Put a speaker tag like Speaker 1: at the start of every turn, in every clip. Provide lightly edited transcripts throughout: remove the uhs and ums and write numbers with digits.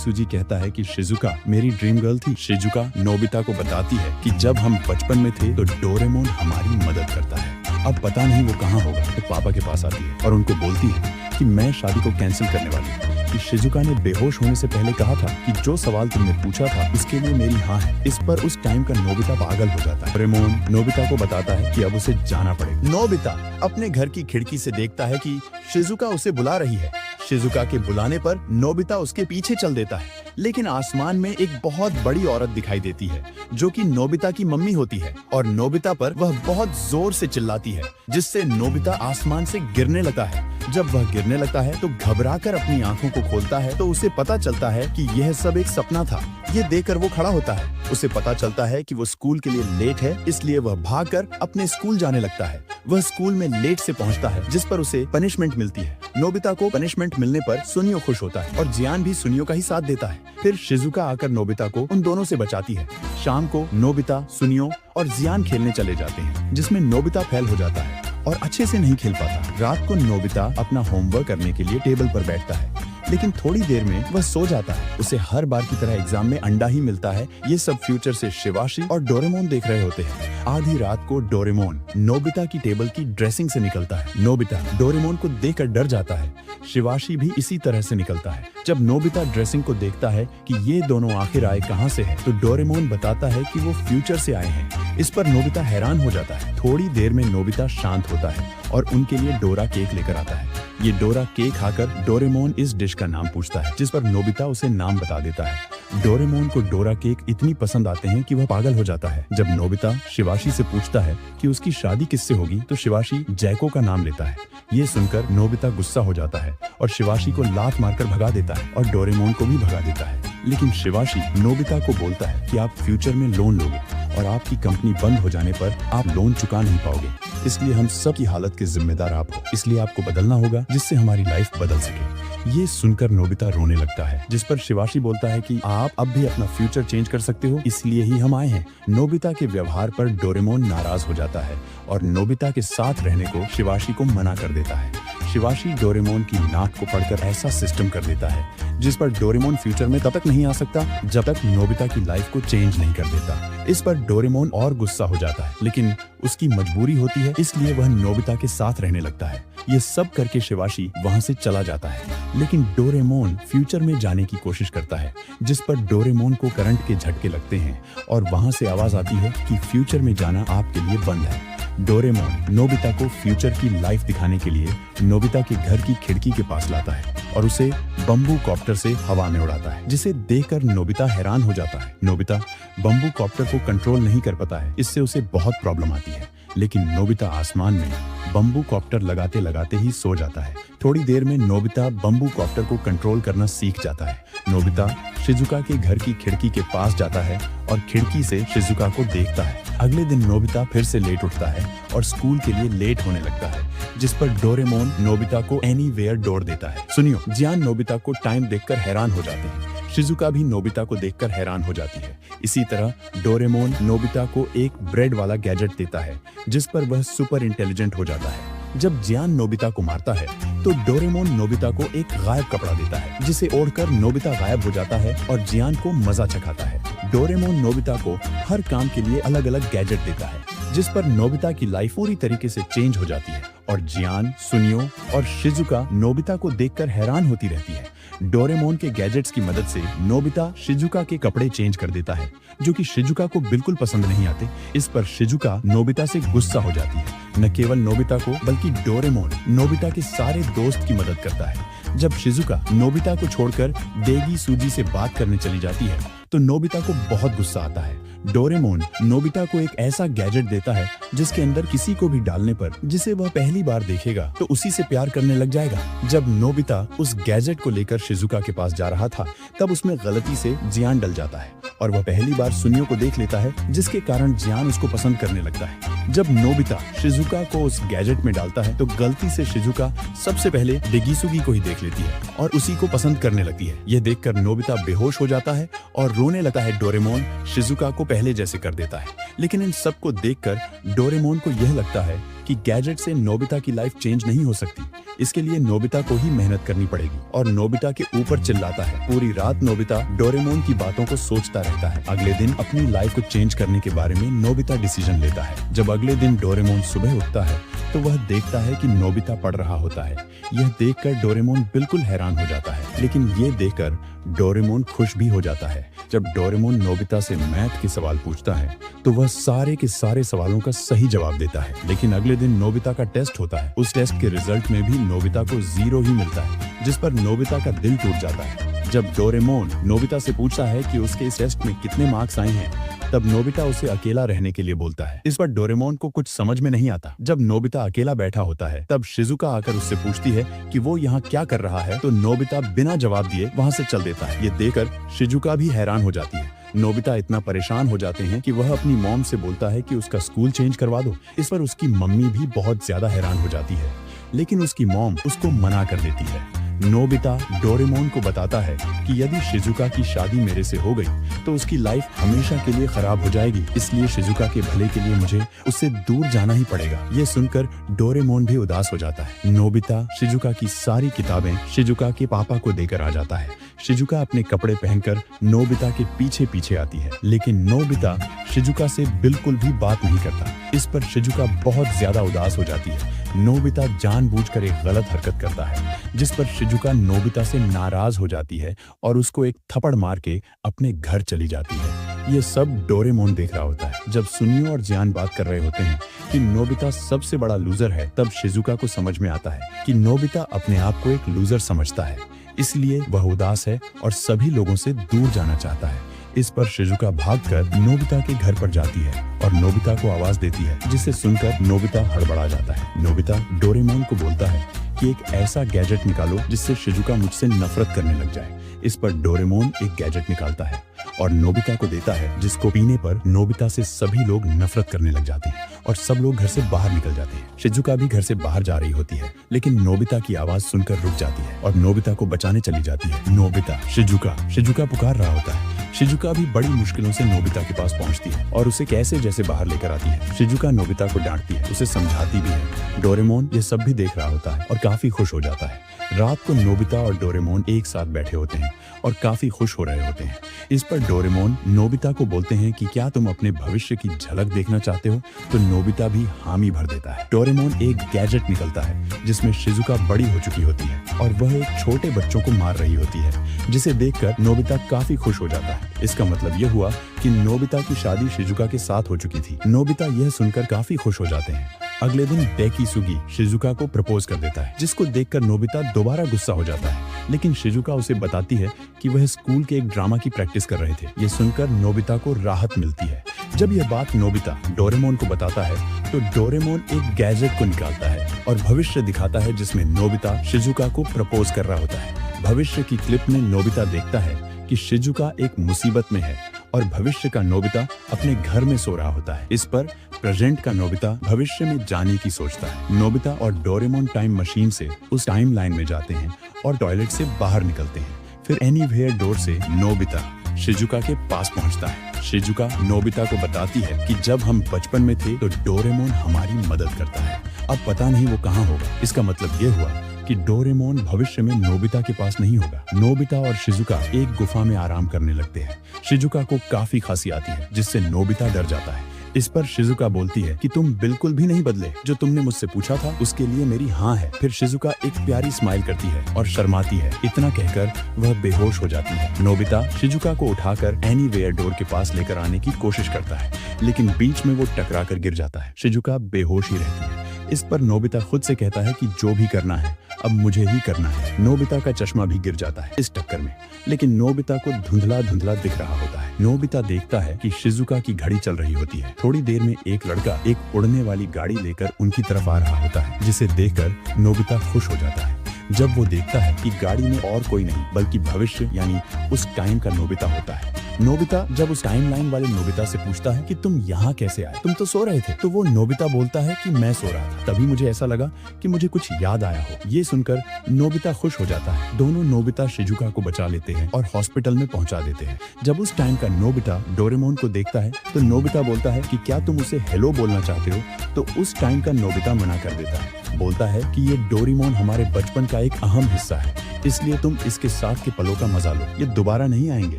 Speaker 1: सूजी कहता है कि शिजुका मेरी ड्रीम गर्ल थी। शिजुका नोबिता को बताती है कि जब हम बचपन में थे तो डोरेमोन हमारी मदद करता है। अब पता नहीं वो कहाँ होगा। तो पापा के पास आती है और उनको बोलती है कि मैं शादी को कैंसिल करने वाली हूँ। कि शिजुका ने बेहोश होने से पहले कहा था कि जो सवाल तुमने पूछा था उसके लिए मेरी हाँ है। इस पर उस टाइम का नोबिता पागल हो जाता है। डोरेमोन नोबिता को बताता है कि अब उसे जाना पड़ेगा। नोबिता अपने घर की खिड़की से देखता है कि शिजुका उसे बुला रही है। शिजुका के बुलाने पर नोबिता उसके पीछे चल देता है, लेकिन आसमान में एक बहुत बड़ी औरत दिखाई देती है जो कि नोबिता की मम्मी होती है और नोबिता पर वह बहुत जोर से चिल्लाती है, जिससे नोबिता आसमान से गिरने लगता है। जब वह गिरने लगता है तो घबराकर अपनी आंखों को खोलता है तो उसे पता चलता है कि यह सब एक सपना था। ये देखकर वो खड़ा होता है। उसे पता चलता है कि वो स्कूल के लिए लेट है, इसलिए वह भागकर अपने स्कूल जाने लगता है। वह स्कूल में लेट से पहुंचता है, जिस पर उसे पनिशमेंट मिलती है। नोबिता को पनिशमेंट मिलने पर सुनियो खुश होता है और जियान भी सुनियो का ही साथ देता है। फिर शिजुका आकर नोबिता को उन दोनों से बचाती है। शाम को नोबिता, सुनियो और जियान खेलने चले जाते हैं, जिसमें नोबिता फेल हो जाता है और अच्छे से नहीं खेल पाता। रात को नोबिता अपना होमवर्क करने के लिए टेबल पर बैठता है, लेकिन थोड़ी देर में वह सो जाता है। उसे हर बार की तरह एग्जाम में अंडा ही मिलता है। ये सब फ्यूचर से शिवाशी और डोरेमोन देख रहे होते हैं। आधी रात को डोरेमोन नोबिता की टेबल की ड्रेसिंग से निकलता है। नोबिता डोरेमोन को देखकर डर जाता है। शिवाशी भी इसी तरह से निकलता है। जब नोबिता ड्रेसिंग को देखता है कि ये दोनों आखिर आए कहाँ से हैं, तो डोरेमोन बताता है कि वो फ्यूचर से आए हैं। इस पर नोबिता हैरान हो जाता है। थोड़ी देर में नोबिता शांत होता है और उनके लिए डोरा केक लेकर आता है। ये डोरा केक खाकर डोरेमोन इस डिश का नाम पूछता है, जिस पर नोबिता उसे नाम बता देता है। डोरेमोन को डोरा केक इतनी पसंद आते हैं कि वह पागल हो जाता है। जब नोबिता शिवाशी से पूछता है कि उसकी शादी किससे होगी, तो शिवाशी जैको का नाम लेता है। ये सुनकर नोबिता गुस्सा हो जाता है और शिवाशी को लात मारकर भगा देता है और डोरेमोन को भी भगा देता है। लेकिन शिवाशी नोबिता को बोलता है कि आप फ्यूचर में लोन लोगे और आपकी कंपनी बंद हो जाने पर आप लोन चुका नहीं पाओगे, इसलिए हम सब की हालत के जिम्मेदार आप हो, इसलिए आपको बदलना होगा जिससे हमारी लाइफ बदल सके। ये सुनकर नोबिता रोने लगता है, जिस पर शिवाशी बोलता है कि आप अब भी अपना फ्यूचर चेंज कर सकते हो, इसलिए ही हम आए हैं। नोबिता के व्यवहार पर डोरेमोन नाराज हो जाता है और नोबिता के साथ रहने को शिवाशी को मना कर देता है। शिवाशी डोरेमोन की नाक को पकड़कर ऐसा सिस्टम कर देता है जिस पर डोरेमोन फ्यूचर में तब तक नहीं आ सकता जब तक नोबिता की लाइफ को चेंज नहीं कर देता। इस पर डोरेमोन और गुस्सा हो जाता है, लेकिन उसकी मजबूरी होती है, इसलिए वह नोबिता के साथ रहने लगता है। ये सब करके शिवाशी वहाँ से चला जाता है, लेकिन डोरेमोन फ्यूचर में जाने की कोशिश करता है, जिस पर डोरेमोन को करंट के झटके लगते हैं और वहाँ से आवाज आती है कि फ्यूचर में जाना आपके लिए बंद है। डोरेमोन नोबिता को फ्यूचर की लाइफ दिखाने के लिए नोबिता के घर की खिड़की के पास लाता है और उसे बम्बू कॉप्टर से हवा में उड़ाता है, जिसे देखकर नोबिता हैरान हो जाता है। नोबिता बम्बू कॉप्टर को कंट्रोल नहीं कर पाता है, इससे उसे बहुत प्रॉब्लम आती है, लेकिन नोबिता आसमान में बम्बू कॉप्टर लगाते लगाते ही सो जाता है। थोड़ी देर में नोबिता बम्बू कॉप्टर को कंट्रोल करना सीख जाता है। नोबिता शिजुका के घर की खिड़की के पास जाता है और खिड़की से शिजुका को देखता है। अगले दिन नोबिता फिर से लेट उठता है और स्कूल के लिए लेट होने लगता है, जिस पर डोरेमोन नोबिता को एनीवेयर डोर देता है। सुनियो, जियान नोबिता को टाइम देखकर हैरान हो जाते हैं। शिजुका भी नोबिता को देखकर हैरान हो जाती है। इसी तरह डोरेमोन नोबिता को एक ब्रेड वाला गैजेट देता है, जिस पर वह सुपर इंटेलिजेंट हो जाता है। जब जियान नोबिता को मारता है तो डोरेमोन नोबिता को एक गायब कपड़ा देता है, जिसे ओढ़कर नोबिता गायब हो जाता है और जियान को मजा चखाता है। डोरेमोन नोबिता को हर काम के लिए अलग अलग गैजेट देता है, जिस पर नोबिता की लाइफ पूरी तरीके से चेंज हो जाती है और जियान, सुनियो और शिजुका नोबिता को देखकर हैरान होती रहती है। डोरेमोन के गैजेट्स की मदद से नोबिता शिजुका के कपड़े चेंज कर देता है, जो कि शिजुका को बिल्कुल पसंद नहीं आते। इस पर शिजुका नोबिता से गुस्सा हो जाती है। न केवल नोबिता को बल्कि डोरेमोन नोबिता के सारे दोस्त की मदद करता है। जब शिजुका नोबिता को छोड़कर देगी सूजी से बात करने चली जाती है तो नोबिता को बहुत गुस्सा आता है। डोरेमोन नोबिता को एक ऐसा गैजेट देता है जिसके अंदर किसी को भी डालने पर जिसे वह पहली बार देखेगा तो उसी से प्यार करने लग जाएगा। जब नोबिता उस गैजेट को लेकर शिजुका के पास जा रहा था तब उसमें गलती से जियान डल जाता है और वह पहली बार सुनियो को देख लेता है, जिसके कारण जियान उसको पसंद करने लगता है। जब नोबिता शिजुका को उस गैजेट में डालता है तो गलती से शिजुका सबसे पहले डेगिसुगी को ही देख लेती है और उसी को पसंद करने लगती है। यह देखकर नोबिता बेहोश हो जाता है और रोने लगता है। डोरेमोन शिजुका को पहले जैसे कर देता है, लेकिन इन सब को देखकर डोरेमोन को यह लगता है कि गैजेट से नोबिता की लाइफ चेंज नहीं हो सकती। इसके लिए नोबिता को ही मेहनत करनी पड़ेगी और नोबिता के ऊपर चिल्लाता है। पूरी रात नोबिता डोरेमोन की बातों को सोचता रहता है। अगले दिन अपनी लाइफ को चेंज करने के बारे में नोबिता डिसीजन लेता है। जब अगले दिन डोरेमोन सुबह उठता है तो वह देखता है कि नोबिता पढ़ रहा होता है। यह देखकर डोरेमोन बिल्कुल हैरान हो जाता है, लेकिन ये देखकर डोरेमोन खुश भी हो जाता है। जब डोरेमोन नोबिता से मैथ के सवाल पूछता है तो वह सारे के सारे सवालों का सही जवाब देता है। लेकिन अगले दिन नोबिता का टेस्ट होता है। उस टेस्ट के रिजल्ट में भी नोबिता को 0 ही मिलता है, जिस पर नोबिता का दिल टूट जाता है। जब डोरेमोन नोबिता से पूछता है कि उसके इस टेस्ट में कितने मार्क्स आए हैं, तब नोबिता उसे अकेला रहने के लिए बोलता है। इस पर डोरेमोन को कुछ समझ में नहीं आता। जब नोबिता अकेला बैठा होता है तब शिजुका आकर उससे पूछती है कि वो यहाँ क्या कर रहा है, तो नोबिता बिना जवाब दिए वहाँ से चल देता है। ये देखकर शिजुका भी हैरान हो जाती है। नोबिता इतना परेशान हो जाते हैं कि वह अपनी मॉम से बोलता है कि उसका स्कूल चेंज करवा दो। इस पर उसकी मम्मी भी बहुत ज्यादा हैरान हो जाती है, लेकिन उसकी मॉम उसको मना कर देती है। नोबिता डोरेमोन को बताता है कि यदि शिजुका की शादी मेरे से हो गई तो उसकी लाइफ हमेशा के लिए खराब हो जाएगी, इसलिए शिजुका के भले के लिए मुझे उससे दूर जाना ही पड़ेगा। ये सुनकर डोरेमोन भी उदास हो जाता है। नोबिता शिजुका की सारी किताबें शिजुका के पापा को देकर आ जाता है। शिजुका अपने कपड़े पहनकर नोबिता के पीछे पीछे आती है, लेकिन नोबिता शिजुका से बिल्कुल भी बात नहीं करता। इस पर शिजुका बहुत ज्यादा उदास हो जाती है। नोबिता जानबूझकर एक गलत हरकत करता है, जिस पर शिजुका नोबिता से नाराज हो जाती है और उसको एक थप्पड़ मार के अपने घर चली जाती है। ये सब डोरेमोन देख रहा होता है। जब सुनियो और जियान बात कर रहे होते हैं कि नोबिता सबसे बड़ा लूजर है, तब शिजुका को समझ में आता है कि नोबिता अपने आप को एक लूजर समझता है, इसलिए वह उदास है और सभी लोगों से दूर जाना चाहता है। इस पर शिजुका भागकर नोबिता के घर पर जाती है और नोबिता को आवाज देती है, जिसे सुनकर नोबिता हड़बड़ा जाता है। नोबिता डोरेमोन को बोलता है कि एक ऐसा गैजेट निकालो जिससे शिजुका मुझसे नफरत करने लग जाए। इस पर डोरेमोन एक गैजेट निकालता है और नोबिता को देता है, जिसको पीने पर नोबिता से सभी लोग नफरत करने लग जाते हैं और सब लोग घर से बाहर निकल जाते हैं। शिजुका भी घर से बाहर जा रही होती है, लेकिन नोबिता की आवाज सुनकर रुक जाती है और नोबिता को बचाने चली जाती है। नोबिता, शिजुका पुकार रहा होता है। शिजुका भी बड़ी मुश्किलों से नोबिता के पास पहुंचती है और उसे कैसे जैसे बाहर लेकर आती है। शिजुका नोबिता को डांटती है, उसे समझाती भी है। डोरेमोन ये सब भी देख रहा होता है और काफी खुश हो जाता है। रात को नोबिता और डोरेमोन एक साथ बैठे होते हैं और काफी खुश हो रहे होते हैं। इस पर डोरेमोन नोबिता को बोलते हैं कि क्या तुम अपने भविष्य की झलक देखना चाहते हो, तो नोबिता भी हामी भर देता है। डोरेमोन एक गैजेट निकलता है जिसमें शिजुका बड़ी हो चुकी होती है और वह एक छोटे बच्चों को मार रही होती है, जिसे देखकर नोबिता काफी खुश हो जाता है। इसका मतलब यह हुआ कि नोबिता की शादी शिजुका के साथ हो चुकी थी। नोबिता यह सुनकर काफी खुश हो जाते हैं। अगले दिन डेकिसुगी शिजुका को प्रपोज कर देता है, जिसको देखकर नोबिता दोबारा गुस्सा हो जाता है, लेकिन शिजुका उसे बताती है कि वह स्कूल के एक ड्रामा की प्रैक्टिस कर रहे थे। ये सुनकर नोबिता को राहत मिलती है। जब यह बात नोबिता डोरेमोन को बताता है तो डोरेमोन एक गैजेट को निकालता है और भविष्य दिखाता है, जिसमें नोबिता शिजुका को प्रपोज कर रहा होता है। भविष्य की क्लिप में नोबिता देखता है कि शिजुका एक मुसीबत में है और भविष्य का नोबिता अपने घर में सो रहा होता है। इस पर प्रेजेंट का नोबिता भविष्य में जाने की सोचता है। नोबिता और डोरेमोन टाइम मशीन से उस टाइम लाइन में जाते हैं और टॉयलेट से बाहर निकलते हैं। फिर एनीवेयर डोर से नोबिता शिजुका के पास पहुंचता है। शिजुका नोबिता को बताती है कि जब हम बचपन में थे तो डोरेमोन हमारी मदद करता है, अब पता नहीं वो कहाँ होगा। इसका मतलब ये हुआ कि डोरेमोन भविष्य में नोबिता के पास नहीं होगा। नोबिता और शिजुका एक गुफा में आराम करने लगते हैं। शिजुका को काफी खांसी आती है, जिससे नोबिता डर जाता है। इस पर शिजुका बोलती है कि तुम बिल्कुल भी नहीं बदले, जो तुमने मुझसे पूछा था उसके लिए मेरी हाँ है। फिर शिजुका एक प्यारी स्माइल करती है और शर्माती है। इतना कहकर वह बेहोश हो जाती है। नोबिता शिजुका को उठाकर एनीवेयर डोर के पास लेकर आने की कोशिश करता है, लेकिन बीच में वो टकरा कर गिर जाता है। शिजुका बेहोश ही रहती है। इस पर नोबिता खुद से कहता है कि जो भी करना है अब मुझे ही करना है। नोबिता का चश्मा भी गिर जाता है इस टक्कर में, लेकिन नोबिता को धुंधला धुंधला दिख रहा होता है। नोबिता देखता है कि शिजुका की घड़ी चल रही होती है। थोड़ी देर में एक लड़का एक उड़ने वाली गाड़ी लेकर उनकी तरफ आ रहा होता है, जिसे देखकर नोबिता खुश हो जाता है। जब वो देखता है कि गाड़ी में और कोई नहीं बल्कि भविष्य यानी उस टाइम का नोबिता होता है, नोबिता जब उस टाइमलाइन वाले नोबिता से पूछता है कि तुम यहाँ कैसे आए, तुम तो सो रहे थे, तो वो नोबिता बोलता है कि मैं सो रहा था, तभी मुझे ऐसा लगा कि मुझे कुछ याद आया हो। ये सुनकर नोबिता खुश हो जाता है। दोनों नोबिता शिजुका को बचा लेते हैं और हॉस्पिटल में पहुंचा देते हैं। जब उस टाइम का नोबिता डोरेमोन को देखता है तो नोबिता बोलता है कि क्या तुम उसे हेलो बोलना चाहते हो, तो उस टाइम का नोबिता मना कर देता है, बोलता है कि ये डोरेमोन हमारे बचपन का एक अहम हिस्सा है, इसलिए तुम इसके साथ के पलों का मजा लो, ये दोबारा नहीं आएंगे।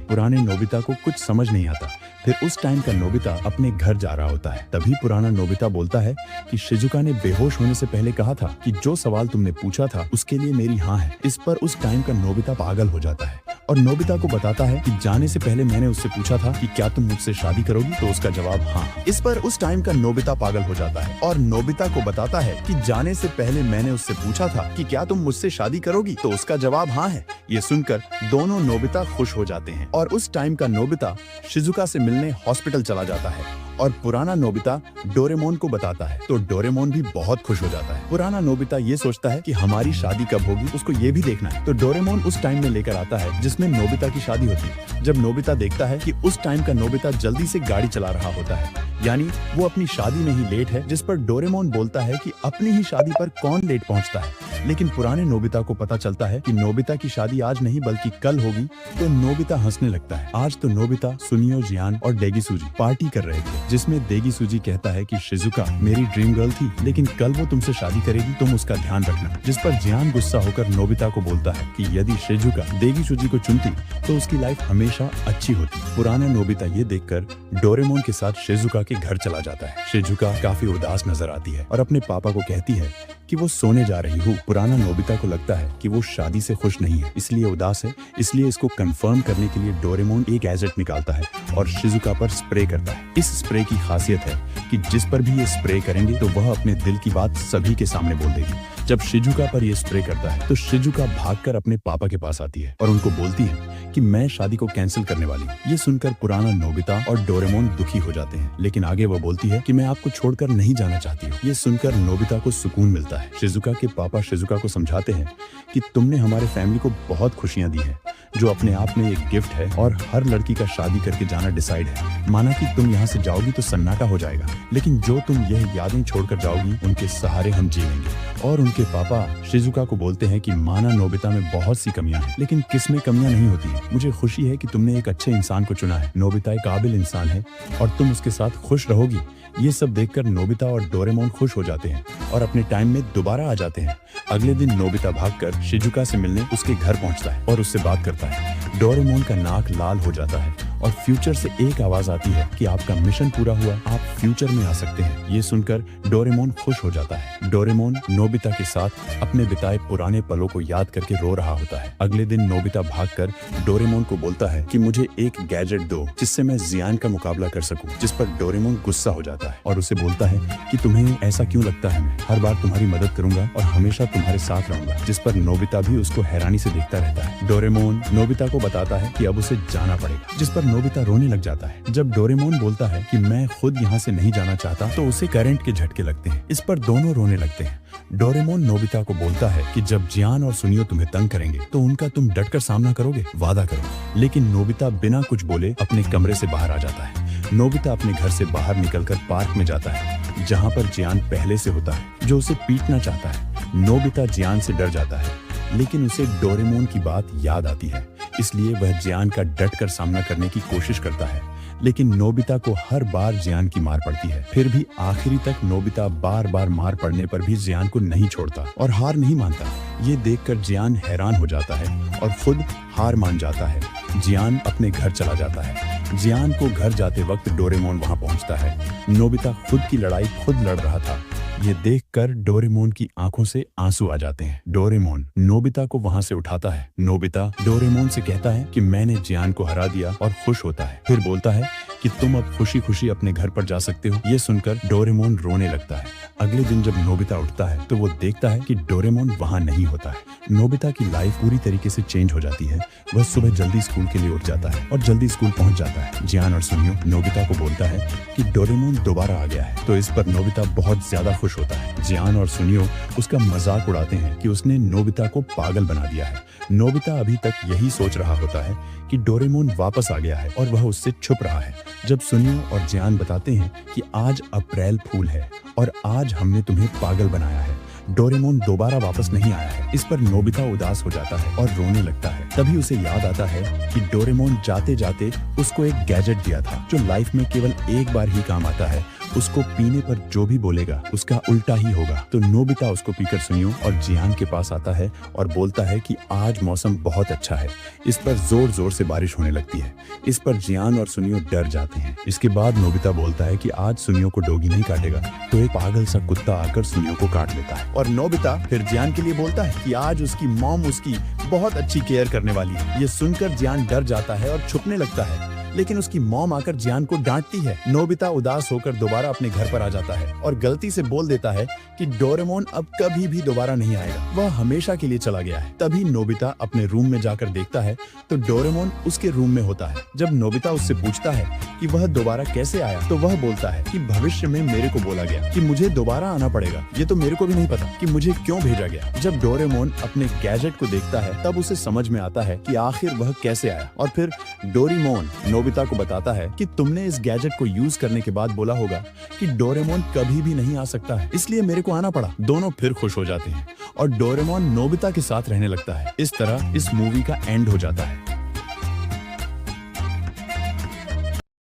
Speaker 1: पुराने नोबिता को कुछ समझ नहीं आता। फिर उस टाइम का नोबिता अपने घर जा रहा होता है, तभी पुराना नोबिता बोलता है कि शिजुका ने बेहोश होने से पहले कहा था कि जो सवाल तुमने पूछा था उसके लिए मेरी हाँ है। इस पर उस टाइम का नोबिता पागल हो जाता है और नोबिता को बताता है कि जाने से पहले मैंने उससे पूछा था कि क्या तुम मुझसे शादी करोगी, तो उसका जवाब हाँ। इस पर उस टाइम का नोबिता पागल हो जाता है और नोबिता को बताता है कि जाने से पहले मैंने उससे पूछा था कि क्या तुम मुझसे शादी करोगी, तो उसका जवाब हाँ है। ये सुनकर दोनों नोबिता खुश हो जाते हैं और उस टाइम का नोबिता शिजुका से मिलने हॉस्पिटल चला जाता है और पुराना नोबिता डोरेमोन को बताता है, तो डोरेमोन भी बहुत खुश हो जाता है। पुराना नोबिता ये सोचता है कि हमारी शादी कब होगी, उसको ये भी देखना है, तो डोरेमोन उस टाइम में लेकर आता है जिसमें नोबिता की शादी होती है। जब नोबिता देखता है कि उस टाइम का नोबिता जल्दी से गाड़ी चला रहा होता है, यानी वो अपनी शादी में ही लेट है, जिस पर डोरेमोन बोलता है कि अपनी ही शादी पर कौन लेट पहुंचता है। लेकिन पुराने नोबिता को पता चलता है कि नोबिता की शादी आज नहीं बल्कि कल होगी, तो नोबिता हंसने लगता है। आज तो नोबिता, सुनियो, जियान और डेगिसुजी पार्टी कर रहे थे, जिसमें डेगिसुजी कहता है कि शिजुका मेरी ड्रीम गर्ल थी, लेकिन कल वो तुमसे शादी करेगी, तुम उसका ध्यान रखना। जिस पर जियान गुस्सा होकर नोबिता को बोलता है कि यदि शिजुका डेगिसुजी को चुनती तो उसकी लाइफ हमेशा अच्छी होती। पुराना नोबिता ये देखकर डोरेमोन के साथ शिजुका के घर चला जाता है। शिजुका काफी उदास नजर आती है और अपने पापा को कहती है कि वो सोने जा रही हूँ। पुराना नोबिता को लगता है कि वो शादी से खुश नहीं है, इसलिए उदास है। इसलिए इसको कंफर्म करने के लिए डोरेमोन एक गैजेट निकालता है और शिजुका पर स्प्रे करता है। इस स्प्रे की खासियत है कि जिस पर भी ये स्प्रे करेंगे तो वह अपने दिल की बात सभी के सामने बोल देगी। जब शिजुका पर ये स्प्रे करता है तो शिजुका भागकर अपने पापा के पास आती है और उनको बोलती है कि मैं शादी को कैंसिल करने वाली हूँ। ये सुनकर पुराना नोबिता और डोरेमोन दुखी हो जाते हैं, लेकिन आगे वो बोलती है कि मैं आपको छोड़कर नहीं जाना चाहती हूँ। ये सुनकर नोबिता को सुकून मिलता है। शिजुका के पापा शिजुका को समझाते हैं कि तुमने हमारे फैमिली को बहुत खुशियां दी हैं, जो अपने आप में एक गिफ्ट है और हर लड़की का शादी करके जाना डिसाइड है। माना कि तुम यहाँ से जाओगी तो सन्नाटा हो जाएगा, लेकिन जो तुम यह यादें छोड़कर जाओगी उनके सहारे हम जीवेंगे। और उनके पापा शिजुका को बोलते हैं कि माना नोबिता में बहुत सी कमियां हैं, लेकिन किस में कमियां नहीं होती हैं। मुझे खुशी है कि तुमने एक अच्छे इंसान को चुना है। नोबिता एक काबिल इंसान है और तुम उसके साथ खुश रहोगी। ये सब देखकर नोबिता और डोरेमोन खुश हो जाते हैं और अपने टाइम में दोबारा आ जाते हैं। अगले दिन नोबिता भागकर शिजुका से मिलने उसके घर पहुंचता है और उससे बात करता है। डोरेमोन का नाक लाल हो जाता है और फ्यूचर से एक आवाज आती है कि आपका मिशन पूरा हुआ, आप फ्यूचर में आ सकते हैं। ये सुनकर डोरेमोन खुश हो जाता है। डोरेमोन नोबिता के साथ अपने बिताए पुराने पलों को याद करके रो रहा होता है। अगले दिन नोबिता भागकर डोरेमोन को बोलता है कि मुझे एक गैजेट दो जिससे मैं जियान का मुकाबला कर सकूं। जिस पर डोरेमोन गुस्सा हो जाता है और उसे बोलता है कि तुम्हें ऐसा क्यों लगता है, मैं हर बार तुम्हारी मदद करूंगा और हमेशा तुम्हारे साथ रहूंगा। जिस पर नोबिता भी उसको हैरानी से देखता रहता है। डोरेमोन नोबिता को बताता है कि अब उसे जाना पड़ेगा, जिस पर नोबिता रोने लग जाता है। जब डोरेमोन बोलता है कि मैं खुद यहाँ से नहीं जाना चाहता तो उसे करंट के झटके लगते हैं। इस पर दोनों रोने लगते हैं। डोरेमोन नोबिता को बोलता है कि जब जियान और सुनियो तुम्हें तंग करेंगे तो उनका तुम डटकर सामना करोगे, वादा करो। लेकिन नोबिता बिना कुछ बोले अपने कमरे से बाहर आ जाता है। नोबिता अपने घर से बाहर निकलकर पार्क में जाता है जहाँ पर जियान पहले से होता है, जो उसे पीटना चाहता है। नोबिता जियान से डर जाता है, लेकिन उसे डोरेमोन की बात याद आती है, इसलिए वह जियान का डटकर सामना करने की कोशिश करता है। लेकिन नोबिता को हर बार जियान की मार पड़ती है। फिर भी आखिरी तक नोबिता बार बार मार पड़ने पर भी जियान को नहीं छोड़ता और हार नहीं मानता। ये देखकर जियान हैरान हो जाता है और खुद हार मान जाता है। जियान अपने घर चला जाता है। जियान को घर जाते वक्त डोरेमोन वहां पहुंचता है। नोबिता खुद की लड़ाई खुद लड़ रहा था। ये देखकर डोरेमोन की आंखों से आंसू आ जाते हैं। डोरेमोन नोबिता को वहां से उठाता है। नोबिता डोरेमोन से कहता है कि मैंने जियान को हरा दिया और खुश होता है। फिर बोलता है कि तुम अब खुशी खुशी अपने घर पर जा सकते हो। ये सुनकर डोरेमोन रोने लगता है। अगले दिन जब नोबिता उठता है तो वो देखता है कि डोरेमोन वहां नहीं होता है। नोबिता की लाइफ पूरी तरीके से चेंज हो जाती है। वह सुबह जल्दी स्कूल के लिए उठ जाता है और जल्दी स्कूल पहुंच जाता है। जियान और सुनियो नोबिता को बोलता है कि डोरेमोन दोबारा आ गया है, तो इस पर नोबिता बहुत ज्यादा खुश होता है। जियान और सुनियो उसका मजाक उड़ाते हैं कि उसने नोबिता को पागल बना दिया है। नोबिता अभी तक यही सोच रहा होता है कि कि डोरेमोन वापस आ गया है और वह उससे छुप रहा है। जब सुनियो और जियान बताते हैं कि आज अप्रैल फूल है और आज हमने तुम्हें पागल बनाया है, डोरेमोन दोबारा वापस नहीं आया है। इस पर नोबिता उदास हो जाता है और रोने लगता है। तभी उसे याद आता है कि डोरेमोन जाते जाते उसको एक गैजेट दिया था जो लाइफ में केवल एक बार ही काम आता है। उसको पीने पर जो भी बोलेगा उसका उल्टा ही होगा। तो नोबिता उसको पीकर सुनियो और जियान के पास आता है और बोलता है कि आज मौसम बहुत अच्छा है। इस पर जोर जोर से बारिश होने लगती है। इस पर जियान और सुनियो डर जाते हैं। इसके बाद नोबिता बोलता है कि आज सुनियो को डोगी नहीं काटेगा, तो एक पागल सा कुत्ता आकर सुनियो को काट लेता है। और नोबिता फिर जियान के लिए बोलता है कि आज उसकी मॉम उसकी बहुत अच्छी केयर करने वाली है। ये सुनकर जियान डर जाता है और छुपने लगता है, लेकिन उसकी मॉम आकर जियान को डांटती है। नोबिता उदास होकर दोबारा अपने घर पर आ जाता है और गलती से बोल देता है कि डोरेमोन अब कभी भी दोबारा नहीं आएगा, वह हमेशा के लिए चला गया है। तभी नोबिता अपने रूम में जाकर देखता है तो डोरेमोन उसके रूम में होता है। जब नोबिता उससे पूछता है कि वह दोबारा कैसे आया, तो वह बोलता है कि भविष्य में मेरे को बोला गया कि मुझे दोबारा आना पड़ेगा। ये तो मेरे को भी नहीं पता कि मुझे क्यों भेजा गया। जब डोरेमोन अपने गैजेट को देखता है तब उसे समझ में आता है कि आखिर वह कैसे आया। और फिर डोरेमोन नोबिता को बताता है कि तुमने इस गैजेट को यूज करने के बाद बोला होगा कि डोरेमोन कभी भी नहीं आ सकता है, इसलिए मेरे को आना पड़ा। दोनों फिर खुश हो जाते हैं और डोरेमोन नोबिता के साथ रहने लगता है। इस तरह इस मूवी का एंड हो जाता है।